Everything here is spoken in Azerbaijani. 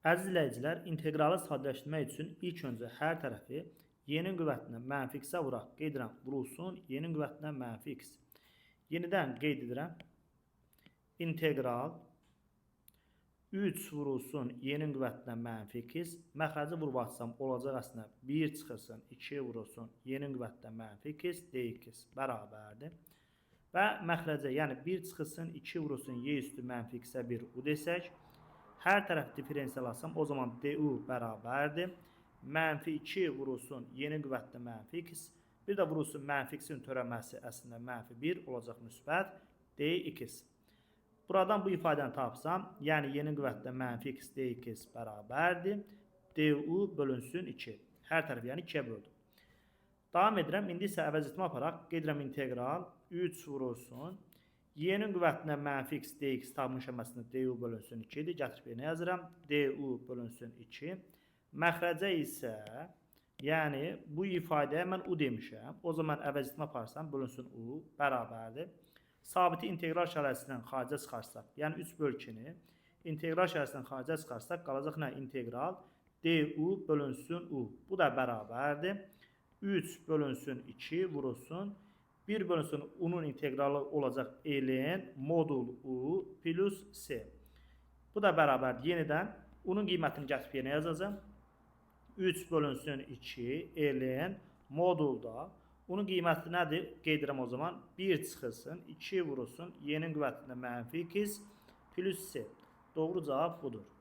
Əziz izləyicilər, inteqralı sadələşdirmək üçün ilk öncə hər tərəfi y'nin qüvvətinə mənfi x-ə vuraq. Qeyd edirəm, vurulsun y'nin qüvvətinə mənfi x. Yenidən qeyd edirəm. İntegral 3 vurulsun y'nin qüvvətinə mənfi x. Məxrəci vurub atsam olacaq əslində 1 çıxırsın 2 vurulsun y'nin qüvvətinə mənfi x dx bərabərdir. Və məxrəcə, yəni 1 çıxırsın 2 vurulsun y üstü mənfi x-ə 1 u desək. Hər tərəf diferensiyalasam, o zaman du bərabərdir. Mənfi 2 vurulsun y'nin qüvvətinə mənfi x. Bir də vurulsun mənfi x-in törəməsi əslində mənfi 1 olacaq müsbət dx. Buradan bu ifadəni tapsam, yəni y'nin qüvvətinə mənfi x dx bərabərdir. Du bölünsün 2. Hər tərəf yəni 2-yə böldüm. Davam edirəm. İndi isə əvəz etmə aparaq. Qeyd edirəm integral 3 vurulsun y'nin qüvvətinə mənfi x dx taban şəmasında du bölünsün 2-dir. Gətirib yenə yazıram. Du bölünsün 2. Məxrəcə isə, yəni bu ifadəyə mən u demişəm. O zaman əvəz etmə aparsam bölünsün u bərabərdir. Sabiti integral şərəsindən xaricə çıxarsaq, yəni 3 böl 2-ni integral şərəsindən xaricə çıxarsaq qalacaq nə? İntegral du bölünsün u. Bu da bərabərdir. 3 bölünsün 2 vurulsun 1 bölünsün u'nun integralı olacaq ln modul u plus s. Bu da bərabərdir. Yenidən u'nun qiymətini gətirib yenə yazacağım. 3 bölünsün 2 ln modulda u'nun qiyməti nədir? Qeyd edirəm o zaman. 1 çıxılsın 2 vurulsun y'nin qüvvətinə mənfi x plus s. Doğru cavab budur.